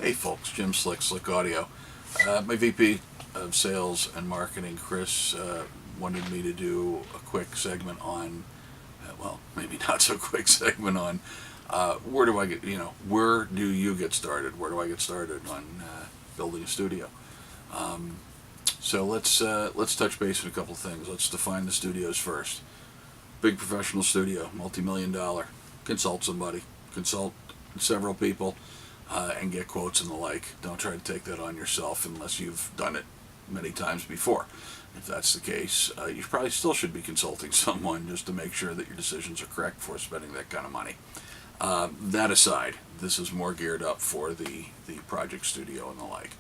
Hey folks, Jim Slick Audio. My VP of Sales and Marketing, Chris, wanted me to do a quick segment on, well, maybe not so quick segment on where do I get, where do you get started? Where do I get started on building a studio? So let's touch base on a couple things. Let's define the studios first. Big professional studio, multi-million dollar. Consult somebody, consult several people, and get quotes and the like. Don't try to take that on yourself unless you've done it many times before. If that's the case, you probably still should be consulting someone just to make sure that your decisions are correct before spending that kind of money. That aside, this is more geared up for the project studio and the like.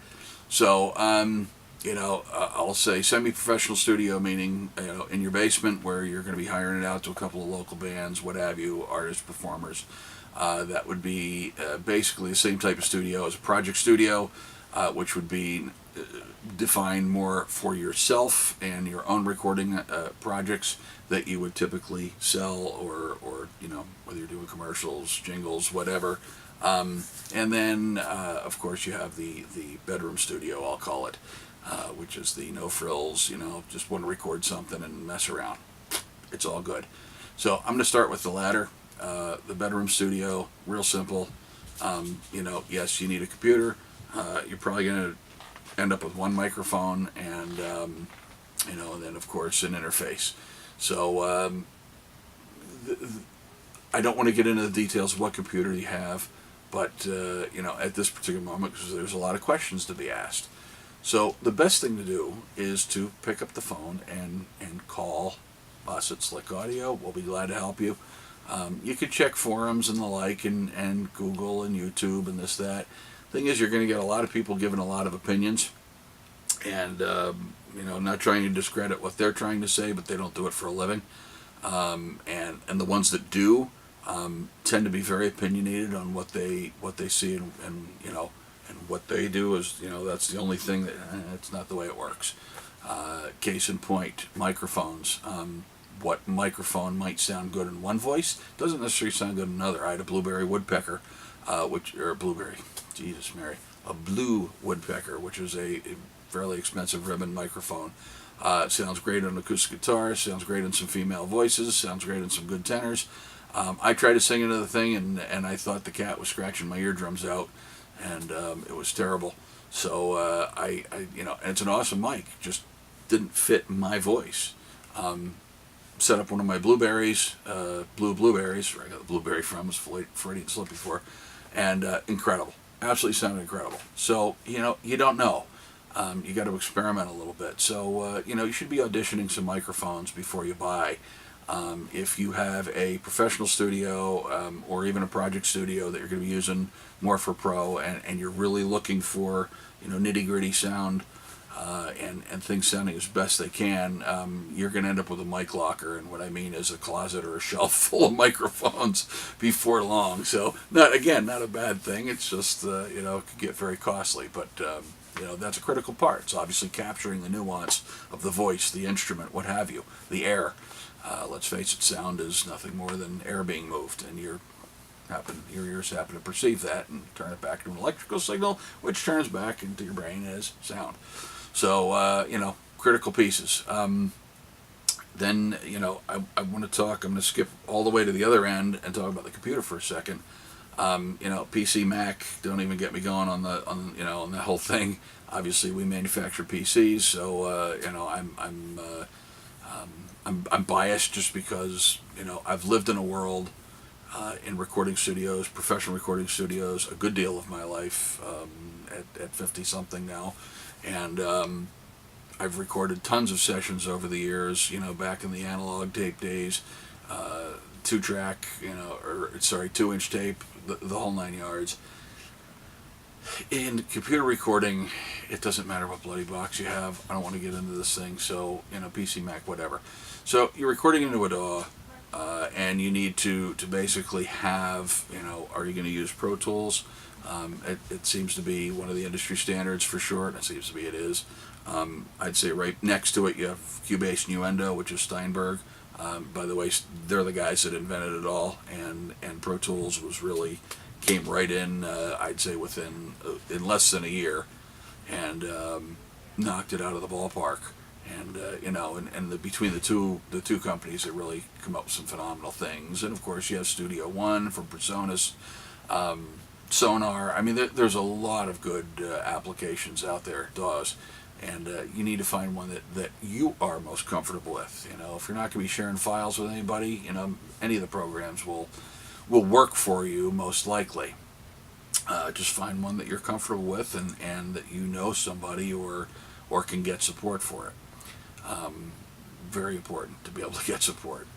So, I'll say semi-professional studio, meaning in your basement where you're going to be hiring it out to a couple of local bands, what have you, artists, performers. That would be basically the same type of studio as a project studio, which would be defined more for yourself and your own recording projects that you would typically sell or whether you're doing commercials, jingles, whatever. And then, of course, you have the bedroom studio, I'll call it, which is the no frills, just want to record something and mess around. It's all good. So I'm going to start with the latter. The bedroom studio, real simple. Yes, you need a computer. You're probably going to end up with one microphone and, and then, of course, an interface. So I don't want to get into the details of what computer you have, but, at this particular moment, because there's a lot of questions to be asked. So the best thing to do is to pick up the phone and call us at Slick Audio. We'll be glad to help you. You could check forums and the like and Google and YouTube and this, that. Thing is, you're going to get a lot of people giving a lot of opinions. And, not trying to discredit what they're trying to say, but they don't do it for a living. And the ones that do tend to be very opinionated on what they see and what they do is, that's the only thing that, it's not the way it works. Case in point, microphones. What microphone might sound good in one voice doesn't necessarily sound good in another. I had a Blueberry Woodpecker, a Blue Woodpecker, which is a fairly expensive ribbon microphone. Sounds great on acoustic guitar, sounds great in some female voices, sounds great in some good tenors. I tried to sing into the thing, and I thought the cat was scratching my eardrums out, and it was terrible. So and it's an awesome mic, just didn't fit my voice. Set up one of my blueberries, blue blueberries, where I got the blueberry from, was Freudian slip before, and incredible. Absolutely sounded incredible. So, you don't know. You got to experiment a little bit. So, you should be auditioning some microphones before you buy. If you have a professional studio or even a project studio that you're going to be using more for pro and you're really looking for, nitty-gritty sound, and things sounding as best they can, you're going to end up with a mic locker, and what I mean is a closet or a shelf full of microphones before long. So, not a bad thing. It's just, it could get very costly, but, that's a critical part. It's obviously capturing the nuance of the voice, the instrument, what have you, the air. Let's face it, sound is nothing more than air being moved, and your ears happen to perceive that and turn it back to an electrical signal, which turns back into your brain as sound. So, critical pieces. Then, I want to talk, I'm going to skip all the way to the other end and talk about the computer for a second. PC, Mac, don't even get me going on that whole thing. Obviously, we manufacture PCs, so, I'm biased just because, I've lived in a world in recording studios, professional recording studios, a good deal of my life at 50-something now. And I've recorded tons of sessions over the years, back in the analog tape days, 2-track, 2-inch tape, the whole 9 yards. In computer recording, it doesn't matter what bloody box you have. I don't want to get into this thing, so, PC, Mac, whatever. So you're recording into a DAW, and you need to basically have, are you going to use Pro Tools? It seems to be one of the industry standards for short. It seems to be it is. I'd say right next to it you have Cubase Nuendo, which is Steinberg. By the way, they're the guys that invented it all, and Pro Tools was really came right in, I'd say within in less than a year, and knocked it out of the ballpark. And between the two companies, they really come up with some phenomenal things. And of course, you have Studio One from Presonus, Sonar. I mean, there's a lot of good applications out there, DAWs, and you need to find one that you are most comfortable with. If you're not going to be sharing files with anybody, any of the programs will work for you most likely. Just find one that you're comfortable with, and that somebody or can get support for it. Very important to be able to get support.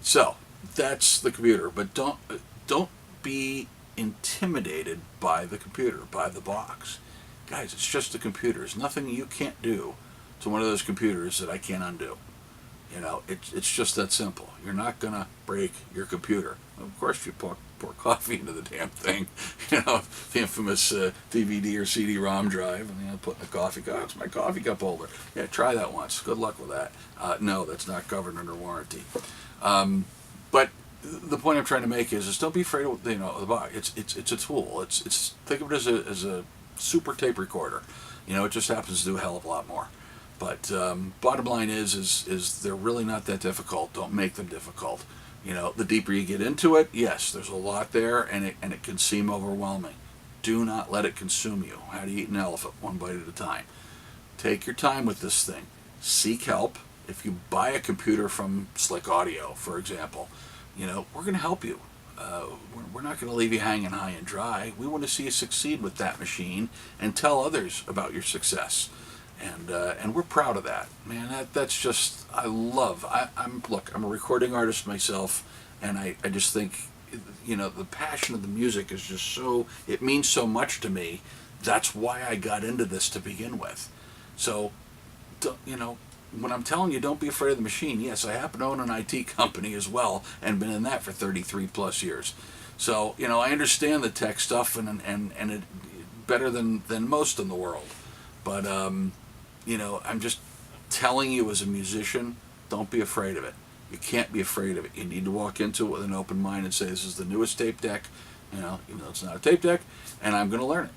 So that's the computer, but don't be intimidated by the computer, by the box. Guys, it's just a computer. There's nothing you can't do to one of those computers that I can't undo. It's just that simple. You're not going to break your computer. Of course, you pour coffee into the damn thing, the infamous DVD or CD-ROM drive, and put in the coffee cup. It's my coffee cup holder. Yeah, try that once. Good luck with that. No, that's not covered under warranty. But the point I'm trying to make is don't be afraid of the box. It's a tool. It's think of it as a super tape recorder. It just happens to do a hell of a lot more. But bottom line is they're really not that difficult. Don't make them difficult. The deeper you get into it, yes, there's a lot there, and it can seem overwhelming. Do not let it consume you. How do you eat an elephant? One bite at a time. Take your time with this thing. Seek help. If you buy a computer from Slick Audio, for example, we're going to help you. We're not going to leave you hanging high and dry. We want to see you succeed with that machine and tell others about your success. And we're proud of that, man. That's just I'm a recording artist myself, and I just think the passion of the music is just it means so much to me. That's why I got into this to begin with. So when I'm telling you don't be afraid of the machine, yes, I happen to own an IT company as well and been in that for 33 plus years. So I understand the tech stuff and it better than most in the world, but I'm just telling you as a musician, don't be afraid of it. You can't be afraid of it. You need to walk into it with an open mind and say, this is the newest tape deck, even though it's not a tape deck, and I'm going to learn it.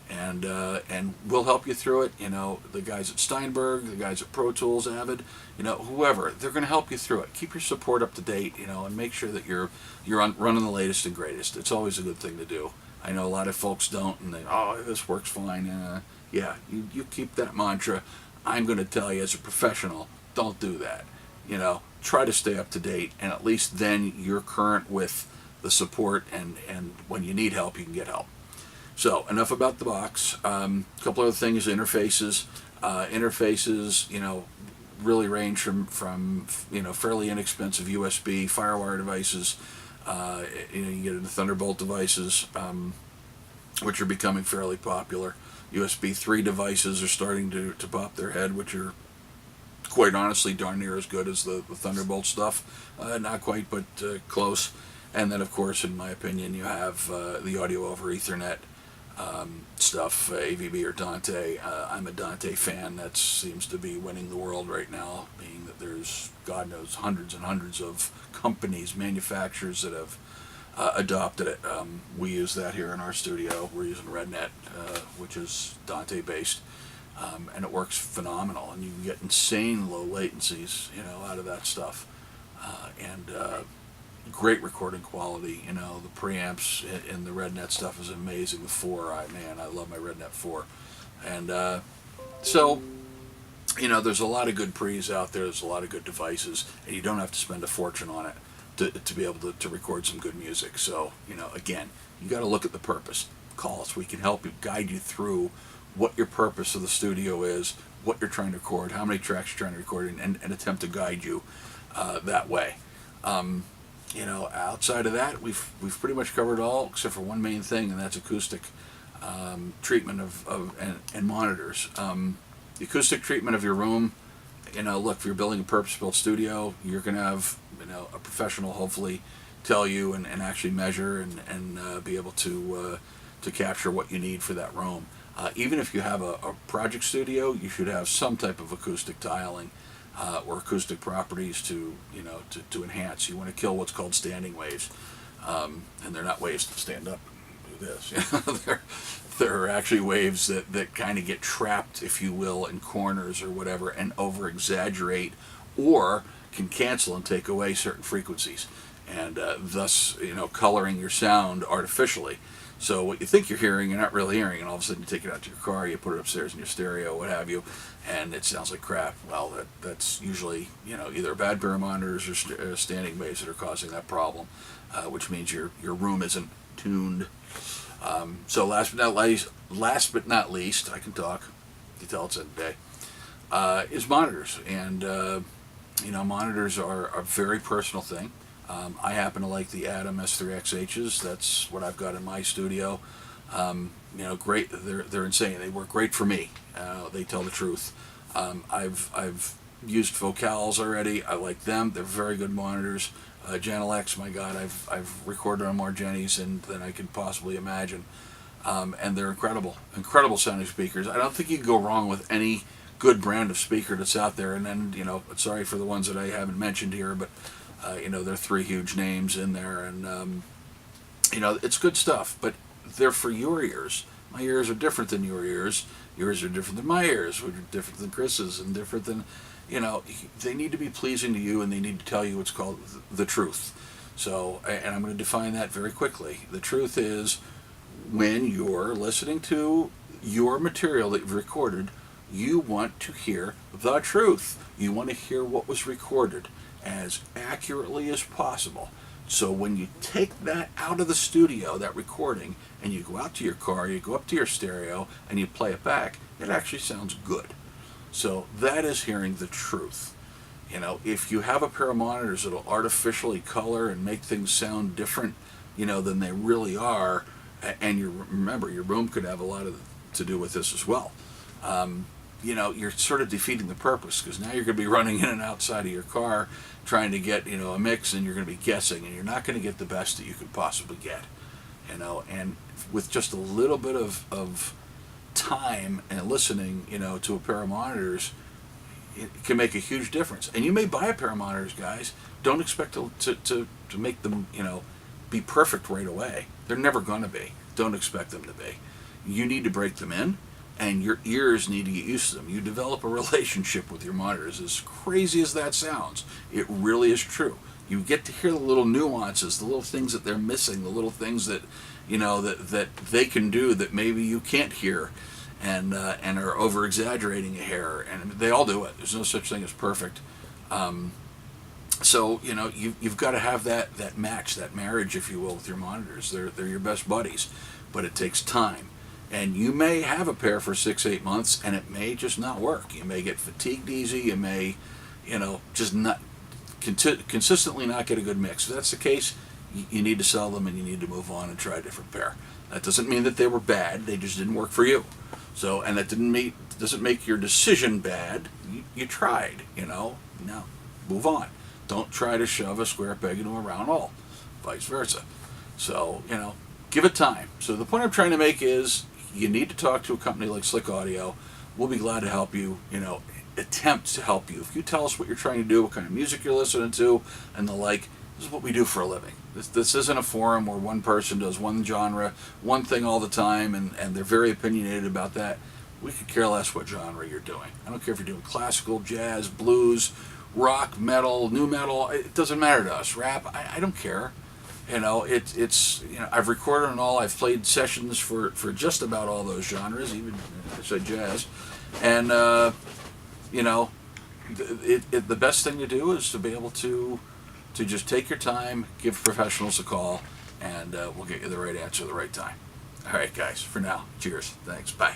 And we'll help you through it. The guys at Steinberg, the guys at Pro Tools, Avid, whoever, they're going to help you through it. Keep your support up to date, and make sure that you're running the latest and greatest. It's always a good thing to do. I know a lot of folks don't, and this works fine. Yeah, you keep that mantra. I'm going to tell you as a professional, don't do that. Try to stay up to date, and at least then you're current with the support, and when you need help, you can get help. So enough about the box. A couple other things, interfaces. Interfaces, really range from fairly inexpensive USB, FireWire devices. You get into Thunderbolt devices, which are becoming fairly popular. USB 3 devices are starting to pop their head, which are quite honestly darn near as good as the Thunderbolt stuff. Not quite, but close. And then, of course, in my opinion, you have the audio over Ethernet stuff, AVB or Dante. I'm a Dante fan. That seems to be winning the world right now, being that there's, God knows, hundreds and hundreds of companies, manufacturers that have adopted it. We use that here in our studio. We're using RedNet, which is Dante based, and it works phenomenal. And you can get insane low latencies, out of that stuff, and great recording quality. The preamps in the RedNet stuff is amazing. The 4, I love my RedNet 4, and so. There's a lot of good pre's out there. There's a lot of good devices, and you don't have to spend a fortune on it to be able to record some good music. So, again, you got to look at the purpose. Call us. We can help you, guide you through what your purpose of the studio is, what you're trying to record, how many tracks you're trying to record, and attempt to guide you that way. Outside of that, we've pretty much covered all except for one main thing, and that's acoustic treatment and monitors. The acoustic treatment of your room. Look, if you're building a purpose-built studio, you're going to have a professional hopefully tell you and actually measure and be able to capture what you need for that room. Even if you have a project studio, you should have some type of acoustic tiling or acoustic properties to enhance. You want to kill what's called standing waves. And they're not waves to stand up and do this. They're actually waves that kind of get trapped, if you will, in corners or whatever, and over exaggerate, or can cancel and take away certain frequencies, and thus coloring your sound artificially. So what you think you're hearing, you're not really hearing, and all of a sudden you take it out to your car, you put it upstairs in your stereo, what have you, and it sounds like crap. Well, that's usually either a bad pair of monitors or standing waves that are causing that problem, which means your room isn't tuned. So last but not least, I can talk. You can tell it's in the day. Is monitors, and monitors are a very personal thing. I happen to like the Adam S3XHs. That's what I've got in my studio. Great. They're insane. They work great for me. They tell the truth. I've used Vocals already. I like them. They're very good monitors. Genelecs, my God, I've recorded on more Jennies than I could possibly imagine. And they're incredible sounding speakers. I don't think you can go wrong with any good brand of speaker that's out there. And then, sorry for the ones that I haven't mentioned here, but there are 3 huge names in there, and it's good stuff. But they're for your ears. My ears are different than your ears. Yours are different than my ears, which are different than Chris's, and different than, they need to be pleasing to you, and they need to tell you what's called the truth. So, and I'm going to define that very quickly. The truth is, when you're listening to your material that you've recorded, you want to hear the truth. You want to hear what was recorded as accurately as possible. So when you take that out of the studio, that recording, and you go out to your car, you go up to your stereo, and you play it back, it actually sounds good. So that is hearing the truth. If you have a pair of monitors that'll artificially color and make things sound different, than they really are, and remember, your room could have a lot to do with this as well. You're sort of defeating the purpose, because now you're going to be running in and outside of your car trying to get, a mix, and you're going to be guessing, and you're not going to get the best that you could possibly get. And with just a little bit of time and listening, to a pair of monitors, it can make a huge difference. And you may buy a pair of monitors, guys. Don't expect to make them, be perfect right away. They're never going to be. Don't expect them to be. You need to break them in, and your ears need to get used to them. You develop a relationship with your monitors. As crazy as that sounds, it really is true. You get to hear the little nuances, the little things that they're missing, the little things that, that they can do that maybe you can't hear, and are over exaggerating a hair. And they all do it. There's no such thing as perfect. So you've got to have that match, that marriage, if you will, with your monitors. They're your best buddies, but it takes time. And you may have a pair for 6-8 months, and it may just not work. You may get fatigued easy. You may, just not consistently not get a good mix. If that's the case, you need to sell them, and you need to move on and try a different pair. That doesn't mean that they were bad. They just didn't work for you. So, and that doesn't make your decision bad. You tried. Now move on. Don't try to shove a square peg into a round hole. Vice versa. So, give it time. So the point I'm trying to make is, you need to talk to a company like Slick Audio. We'll be glad to help you, attempt to help you. If you tell us what you're trying to do, what kind of music you're listening to, and the like, this is what we do for a living. This isn't a forum where one person does one genre, one thing all the time, and they're very opinionated about that. We could care less what genre you're doing. I don't care if you're doing classical, jazz, blues, rock, metal, new metal. It doesn't matter to us. Rap, I don't care. It's I've recorded and all. I've played sessions for just about all those genres, even I said jazz, and the best thing to do is to be able to just take your time, give professionals a call, and we'll get you the right answer at the right time. All right, guys. For now, cheers. Thanks. Bye.